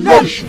Nation.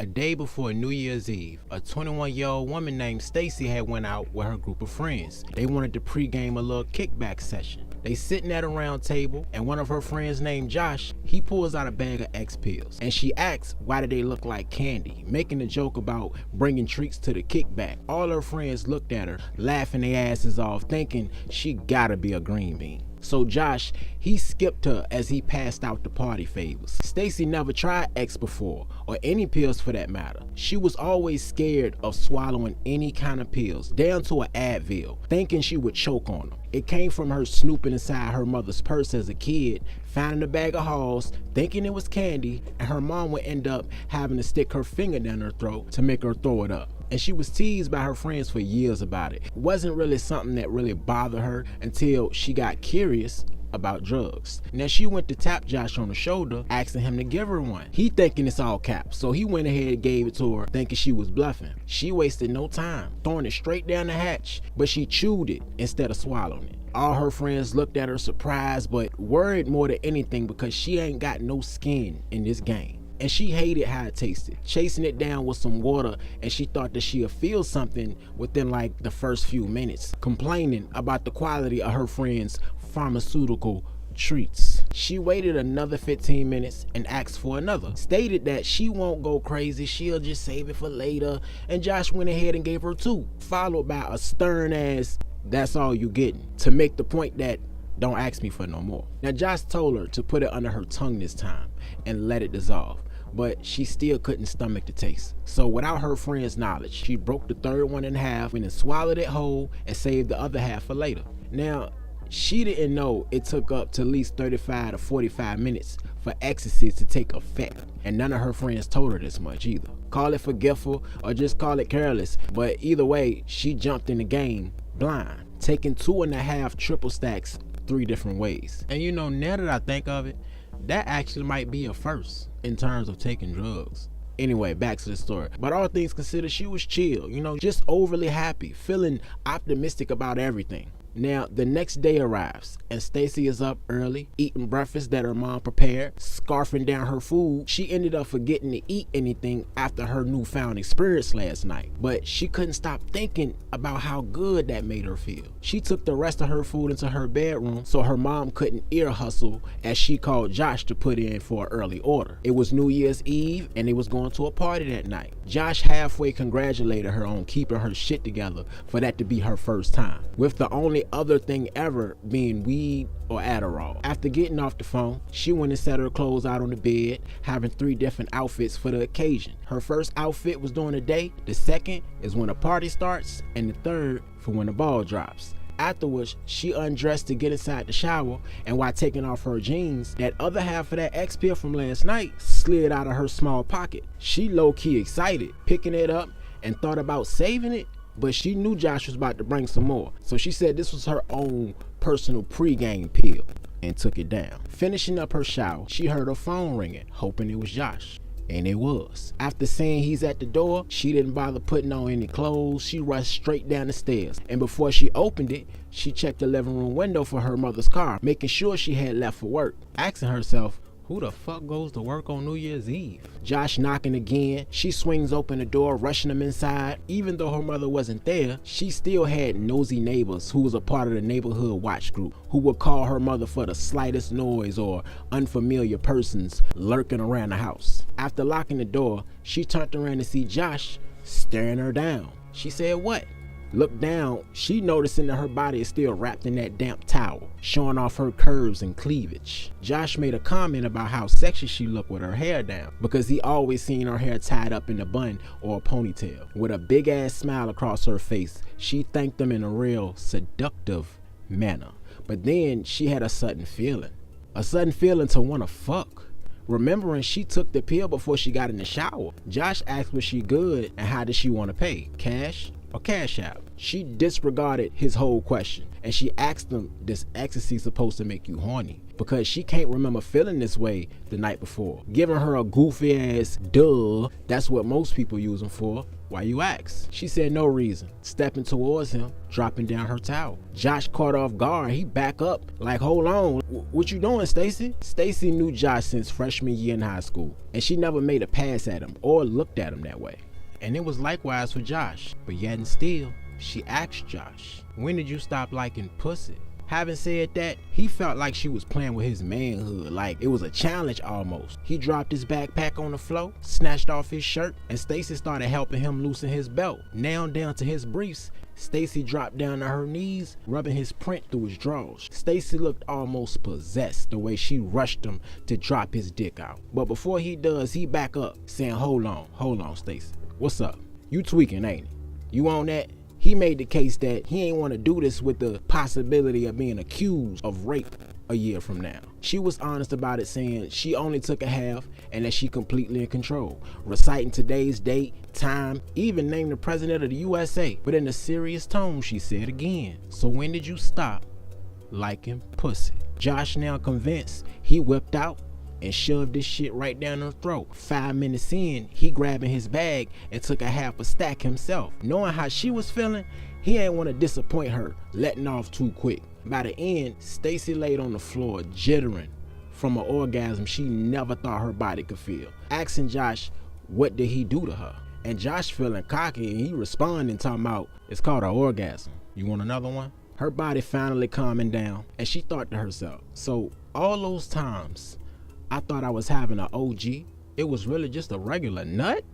A day before New Year's Eve, a 21-year-old woman named Stacy had went out with her group of friends. They wanted to pregame a little kickback session. They sitting at a round table, and one of her friends named Josh, he pulls out a bag of X pills, and she asks why do they look like candy, making a joke about bringing treats to the kickback. All her friends looked at her, laughing their asses off, thinking she gotta be a green bean. So Josh, he skipped her as he passed out the party favors. Stacy never tried X before, or any pills for that matter. She was always scared of swallowing any kind of pills, down to an Advil, thinking she would choke on them. It came from her snooping inside her mother's purse as a kid, finding a bag of Halls, thinking it was candy, and her mom would end up having to stick her finger down her throat to make her throw it up. And she was teased by her friends for years about it. It wasn't really something that really bothered her until she got curious about drugs. Now she went to tap Josh on the shoulder, asking him to give her one. He thinking it's all caps, so he went ahead and gave it to her, thinking she was bluffing. She wasted no time, throwing it straight down the hatch, but she chewed it instead of swallowing it. All her friends looked at her surprised, but worried more than anything because she ain't got no skin in this game. And she hated how it tasted, chasing it down with some water, and she thought that she'd feel something within like the first few minutes, complaining about the quality of her friends' pharmaceutical treats. She waited another 15 minutes and asked for another, stated that she won't go crazy, she'll just save it for later, and Josh went ahead and gave her two, followed by a stern ass, "That's all you getting," to make the point that don't ask me for no more. Now Josh told her to put it under her tongue this time and let it dissolve, but she still couldn't stomach the taste. So without her friend's knowledge, she broke the third one in half and then swallowed it whole and saved the other half for later. Now, she didn't know it took up to at least 35 to 45 minutes for ecstasy to take effect, and none of her friends told her this much either. Call it forgetful or just call it careless, but either way, she jumped in the game blind, taking 2.5 triple stacks 3 different ways. And you know, now that I think of it, that actually might be a first in terms of taking drugs. Anyway, back to the story. But all things considered, she was chill, you know, just overly happy, feeling optimistic about everything. Now, the next day arrives, and Stacy is up early, eating breakfast that her mom prepared, scarfing down her food. She ended up forgetting to eat anything after her newfound experience last night, but she couldn't stop thinking about how good that made her feel. She took the rest of her food into her bedroom so her mom couldn't ear hustle as she called Josh to put in for an early order. It was New Year's Eve, and they was going to a party that night. Josh halfway congratulated her on keeping her shit together for that to be her first time, with the only other thing ever being weed or Adderall. After getting off the phone, she went and set her clothes out on the bed, having 3 different outfits for the occasion. Her first outfit was during the day, the second is when a party starts, and the third for when the ball drops. Afterwards, she undressed to get inside the shower, and while taking off her jeans, that other half of that X pill from last night slid out of her small pocket. She low-key excited, picking it up, and thought about saving it, but she knew Josh was about to bring some more, so she said this was her own personal pre-game pill and took it down. Finishing up her shower, she heard her phone ringing, hoping it was Josh. And it was. After seeing he's at the door, she didn't bother putting on any clothes. She rushed straight down the stairs, and before she opened it, she checked the living room window for her mother's car, making sure she had left for work, asking herself, who the fuck goes to work on New Year's Eve? Josh knocking again. She swings open the door, rushing him inside. Even though her mother wasn't there, she still had nosy neighbors who was a part of the neighborhood watch group who would call her mother for the slightest noise or unfamiliar persons lurking around the house. After locking the door, she turned around to see Josh staring her down. She said, "What?" Looked down, she noticing that her body is still wrapped in that damp towel, showing off her curves and cleavage. Josh made a comment about how sexy she looked with her hair down, because he always seen her hair tied up in a bun or a ponytail. With a big ass smile across her face, she thanked him in a real seductive manner. But then she had a sudden feeling to want to fuck. Remembering she took the pill before she got in the shower, Josh asked was she good and how did she want to pay, cash or Cash App? She disregarded his whole question and she asked him, "Does ecstasy supposed to make you horny?" Because she can't remember feeling this way the night before. Giving her a goofy ass duh, that's what most people use them for. Why you ask? She said no reason, stepping towards him, dropping down her towel. Josh caught off guard. He back up like, hold on, what you doing, Stacy? Stacy knew Josh since freshman year in high school, and she never made a pass at him or looked at him that way. And it was likewise for Josh, but yet and still, she asked Josh, "When did you stop liking pussy?" Having said that, he felt like she was playing with his manhood, like it was a challenge almost. He dropped his backpack on the floor, snatched off his shirt, and Stacy started helping him loosen his belt. Now down to his briefs, Stacy dropped down to her knees, rubbing his print through his drawers. Stacy looked almost possessed the way she rushed him to drop his dick out. But before he does, he back up, saying, hold on, Stacy. What's up? You tweaking, ain't it? You on that? He made the case that he ain't want to do this with the possibility of being accused of rape a year from now. She was honest about it, saying she only took a half and that she completely in control, reciting today's date, time, even named the president of the USA. But in a serious tone, she said again, "So when did you stop liking pussy?" Josh, now convinced, he whipped out and shoved this shit right down her throat. 5 minutes in, he grabbing his bag and took a half a stack himself. Knowing how she was feeling, he ain't want to disappoint her, letting off too quick. By the end, Stacy laid on the floor, jittering from an orgasm she never thought her body could feel, asking Josh what did he do to her. And Josh feeling cocky, and he responding talking about, "It's called an orgasm. You want another one?" Her body finally calming down, and she thought to herself, so all those times I thought I was having an OG, it was really just a regular nut?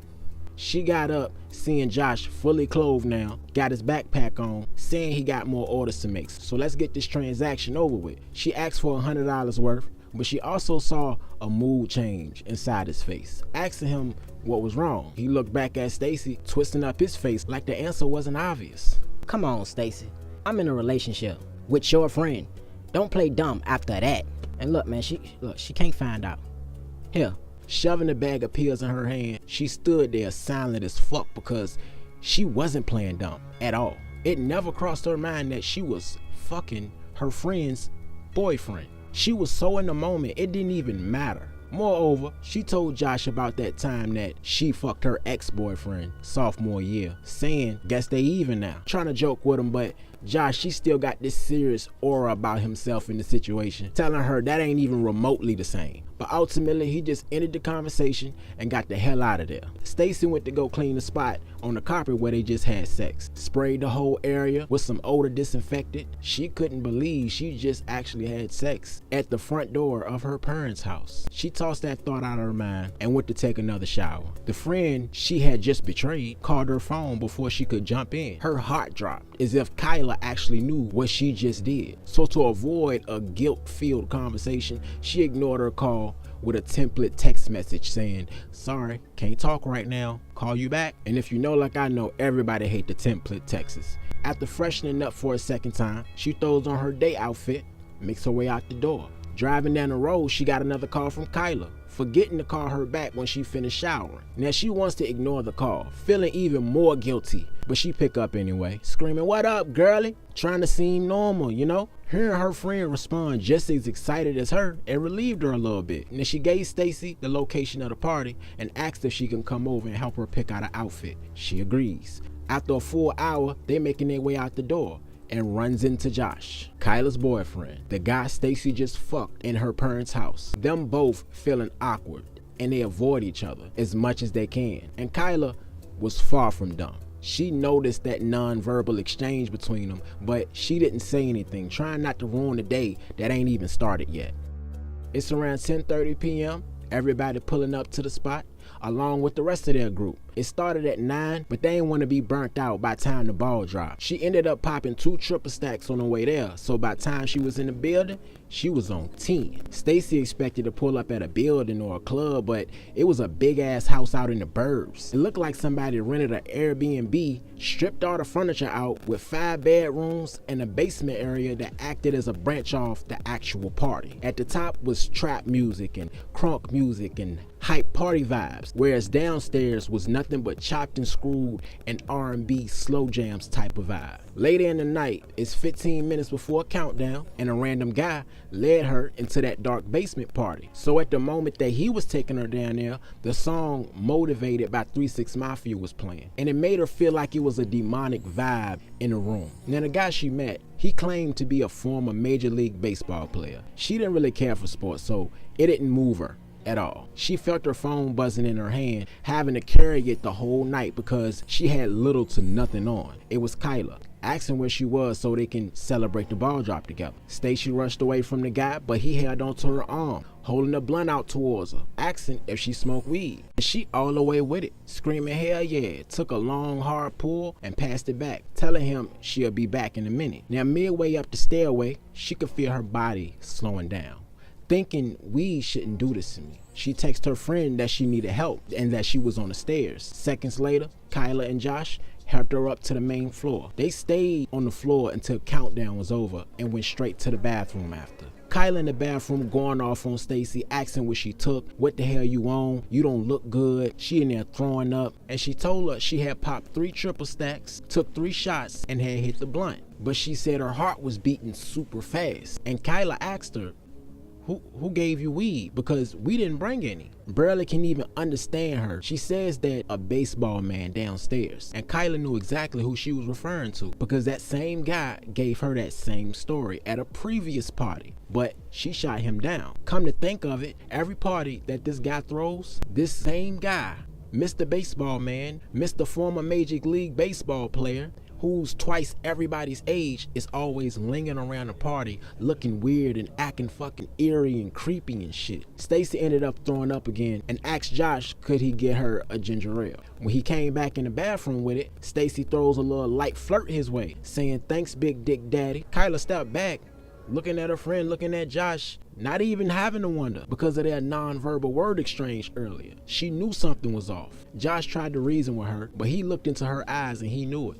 She got up, seeing Josh fully clothed now, got his backpack on, saying he got more orders to make. So let's get this transaction over with. She asked for $100 worth, but she also saw a mood change inside his face, asking him what was wrong. He looked back at Stacy, twisting up his face like the answer wasn't obvious. Come on, Stacy. I'm in a relationship with your friend. Don't play dumb after that. And look, man, she can't find out. Here. Shoving the bag of pills in her hand, she stood there silent as fuck because she wasn't playing dumb at all. It never crossed her mind that she was fucking her friend's boyfriend. She was so in the moment, it didn't even matter. Moreover, she told Josh about that time that she fucked her ex-boyfriend sophomore year, saying, "Guess they even now." Trying to joke with him, but Josh, she still got this serious aura about himself in the situation, telling her that ain't even remotely the same. But ultimately, he just ended the conversation and got the hell out of there. Stacy went to go clean the spot on the carpet where they just had sex, sprayed the whole area with some odor disinfectant. She couldn't believe she just actually had sex at the front door of her parents' house. She tossed that thought out of her mind and went to take another shower. The friend she had just betrayed called her phone before she could jump in. Her heart dropped, as if Kyla actually knew what she just did. So to avoid a guilt-filled conversation, she ignored her call with a template text message saying, "Sorry, can't talk right now, call you back." And if you know like I know, everybody hate the template texts. After freshening up for a second time, she throws on her day outfit, makes her way out the door. Driving down the road, she got another call from Kyla, forgetting to call her back when she finished showering. Now she wants to ignore the call, feeling even more guilty, but she pick up anyway, screaming, "What up, girlie?" Trying to seem normal, you know? Hearing her friend respond just as excited as her, it relieved her a little bit. And then she gave Stacy the location of the party and asked if she can come over and help her pick out an outfit. She agrees. After a full hour, they making their way out the door and runs into Josh, Kyla's boyfriend, the guy Stacy just fucked in her parents' house. Them both feeling awkward and they avoid each other as much as they can. And Kyla was far from dumb. She noticed that non-verbal exchange between them, but she didn't say anything, trying not to ruin the day that ain't even started yet. It's around 10:30 p.m. Everybody pulling up to the spot, along with the rest of their group. It started at 9, but they didn't want to be burnt out by the time the ball dropped. She ended up popping 2 triple stacks on the way there, so by the time she was in the building, she was on 10. Stacy expected to pull up at a building or a club, but it was a big ass house out in the burbs. It looked like somebody rented an Airbnb, stripped all the furniture out with 5 bedrooms and a basement area that acted as a branch off the actual party. At the top was trap music and crunk music and hype party vibes, whereas downstairs was nothing but chopped and screwed and R&B slow jams type of vibe. Later in the night, it's 15 minutes before a countdown, and a random guy led her into that dark basement party. So at the moment that he was taking her down there, the song Motivated by 3 6 Mafia was playing, and it made her feel like it was a demonic vibe in the room. Now the guy she met, he claimed to be a former Major League Baseball player. She didn't really care for sports, so it didn't move her at all. She felt her phone buzzing in her hand, having to carry it the whole night because she had little to nothing on. It was Kyla, asking where she was so they can celebrate the ball drop together. Stacy rushed away from the guy, but he held onto her arm, holding a blunt out towards her, asking if she smoked weed. And she all the way with it, screaming hell yeah, took a long hard pull and passed it back, telling him she'll be back in a minute. Now midway up the stairway, she could feel her body slowing down. Thinking weed shouldn't do this to me, she texted her friend that she needed help and that she was on the stairs. Seconds later, Kyla and Josh helped her up to the main floor. They stayed on the floor until countdown was over and went straight to the bathroom after. Kyla in the bathroom going off on Stacy, asking what she took, what the hell you on, you don't look good. She in there throwing up, and she told her she had popped 3 triple stacks, took 3 shots, and had hit the blunt. But she said her heart was beating super fast, and Kyla asked her, who gave you weed? Because we didn't bring any. Barely can even understand her. She says that a baseball man downstairs. And Kyla knew exactly who she was referring to because that same guy gave her that same story at a previous party. But she shot him down. Come to think of it, every party that this guy throws, this same guy, Mr. Baseball Man, Mr. Former Major League Baseball player, who's twice everybody's age, is always lingering around the party looking weird and acting fucking eerie and creepy and shit. Stacy ended up throwing up again and asked Josh could he get her a ginger ale. When he came back in the bathroom with it, Stacy throws a little light flirt his way, saying thanks big dick daddy. Kyla stepped back, looking at her friend, looking at Josh, not even having to wonder because of their non-verbal word exchange earlier. She knew something was off. Josh tried to reason with her, but he looked into her eyes and he knew it.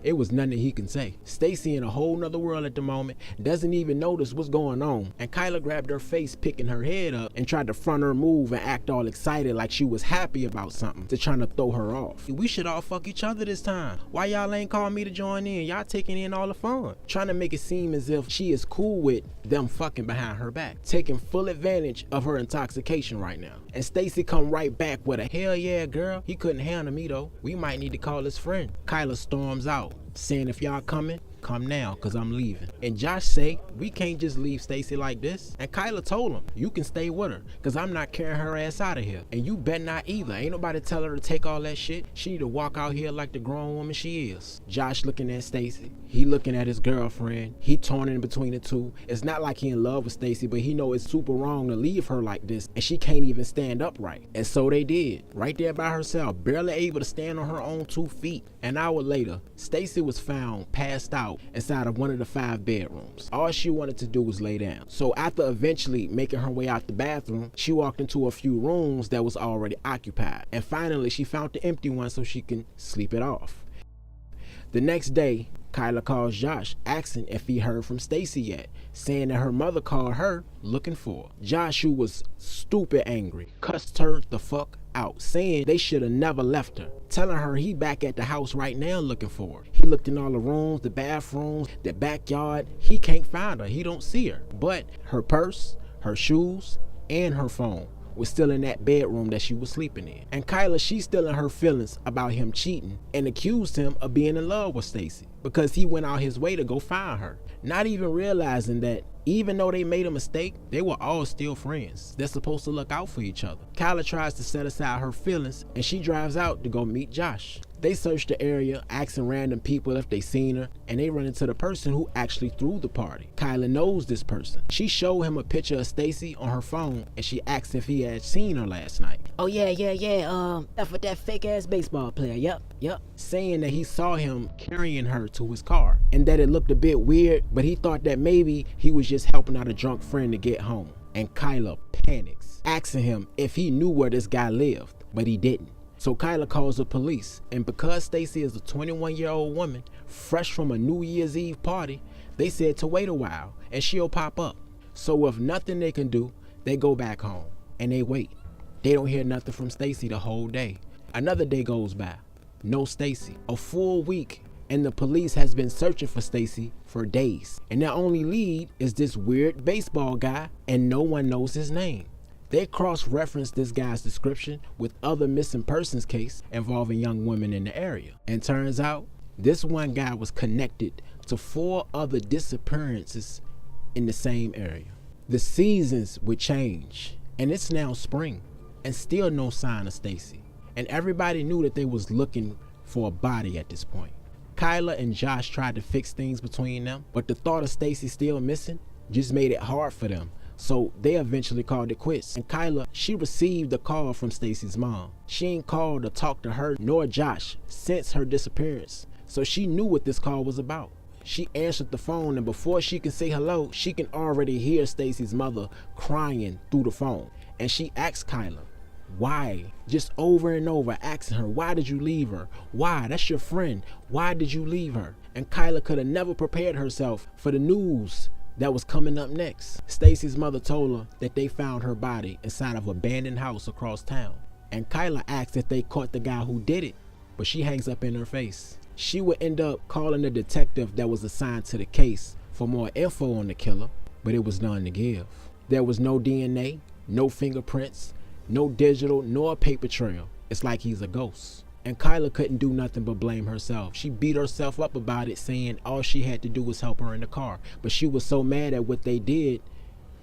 It was nothing he can say. Stacy in a whole nother world at the moment, doesn't even notice what's going on, and Kyla grabbed her face, picking her head up, and tried to front her move and act all excited like she was happy about something, to trying to throw her off. We should all fuck each other this time. Why y'all ain't call me to join in? Y'all taking in all the fun. Trying to make it seem as if she is cool with them fucking behind her back, taking full advantage of her intoxication right now. And Stacy come right back with a hell yeah girl, he couldn't handle me though. We might need to call his friend. Kyla storms out, saying if y'all coming, come now, cause I'm leaving. And Josh say, we can't just leave Stacy like this. And Kyla told him, you can stay with her, cause I'm not carrying her ass out of here. And you bet not either. Ain't nobody tell her to take all that shit. She need to walk out here like the grown woman she is. Josh looking at Stacy, he looking at his girlfriend, he torn in between the two. It's not like he in love with Stacy, but he know it's super wrong to leave her like this, and she can't even stand upright. And so they did, right there by herself, barely able to stand on her own 2 feet. An hour later, Stacy was found passed out inside of one of the 5 bedrooms. All she wanted to do was lay down. So after eventually making her way out the bathroom, she walked into a few rooms that was already occupied. And finally, she found the empty one so she can sleep it off. The next day, Kyla calls Josh, asking if he heard from Stacy yet, saying that her mother called her looking for her. Josh, who was stupid angry, cussed her the fuck out, saying they should have never left her, telling her he back at the house right now looking for her. He looked in all the rooms, the bathrooms, the backyard. He can't find her. He don't see her. But her purse, her shoes, and her phone was still in that bedroom that she was sleeping in. And Kyla, she's still in her feelings about him cheating and accused him of being in love with Stacy because he went out his way to go find her, not even realizing that even though they made a mistake, they were all still friends. They're supposed to look out for each other. Kyla tries to set aside her feelings and she drives out to go meet Josh. They search the area, asking random people if they seen her, and they run into the person who actually threw the party. Kyla knows this person. She showed him a picture of Stacy on her phone and she asked if he had seen her last night. Oh yeah, that's with that fake ass baseball player, yep. Saying that he saw him carrying her to his car and that it looked a bit weird, but he thought that maybe he was just helping out a drunk friend to get home. And Kyla panics, asking him if he knew where this guy lived, but he didn't. So Kyla calls the police, and because Stacy is a 21-year-old woman, fresh from a New Year's Eve party, they said to wait a while, and she'll pop up. So with nothing they can do, they go back home, and they wait. They don't hear nothing from Stacy the whole day. Another day goes by. No Stacy. A full week, and the police has been searching for Stacy for days. And their only lead is this weird baseball guy, and no one knows his name. They cross-reference this guy's description with other missing persons case involving young women in the area. And turns out, this one guy was connected to 4 other disappearances in the same area. The seasons would change, and it's now spring, and still no sign of Stacy. And everybody knew that they was looking for a body at this point. Kyla and Josh tried to fix things between them, but the thought of Stacy still missing just made it hard for them. So they eventually called it quits. And Kyla, she received a call from Stacy's mom. She ain't called or talked to her nor Josh since her disappearance. So she knew what this call was about. She answered the phone, and before she can say hello, she can already hear Stacy's mother crying through the phone. And she asked Kyla, why? Just over and over asking her, why did you leave her? Why? That's your friend. Why did you leave her? And Kyla could have never prepared herself for the news that was coming up next. Stacy's mother told her that they found her body inside of an abandoned house across town. And Kyla asked if they caught the guy who did it, but she hangs up in her face. She would end up calling the detective that was assigned to the case for more info on the killer, but it was none to give. There was no DNA, no fingerprints, no digital nor paper trail. It's like he's a ghost. And Kyla couldn't do nothing but blame herself. She beat herself up about it, saying all she had to do was help her in the car. But she was so mad at what they did,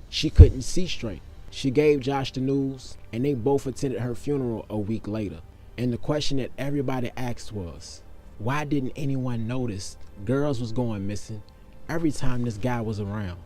she couldn't see straight. She gave Josh the news, and they both attended her funeral a week later. And the question that everybody asked was, why didn't anyone notice girls was going missing every time this guy was around?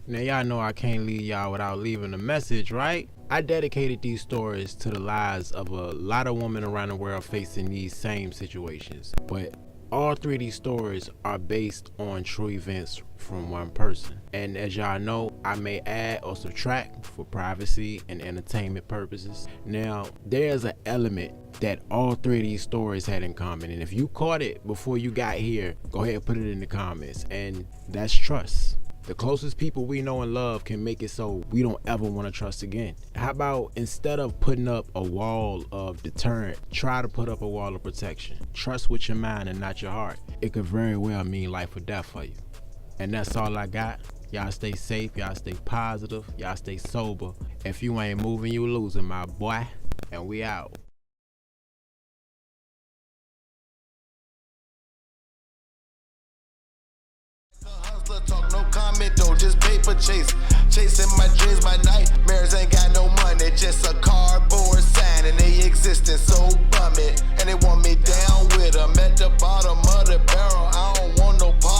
Now y'all know I can't leave y'all without leaving a message, right? I dedicated these stories to the lives of a lot of women around the world facing these same situations. But all 3 of these stories are based on true events from one person. And as y'all know, I may add or subtract for privacy and entertainment purposes. Now, there's an element that all 3 of these stories had in common. And if you caught it before you got here, go ahead and put it in the comments. And that's trust. The closest people we know and love can make it so we don't ever want to trust again. How about instead of putting up a wall of deterrent, try to put up a wall of protection. Trust with your mind and not your heart. It could very well mean life or death for you. And that's all I got. Y'all stay safe, y'all stay positive, y'all stay sober. If you ain't moving, you losing, my boy. And we out. Talk, no comment though, just paper chase. Chasing my dreams, my nightmares ain't got no money. Just a cardboard sign and they existing so bummy. And they want me down with them at the bottom of the barrel. I don't want no part.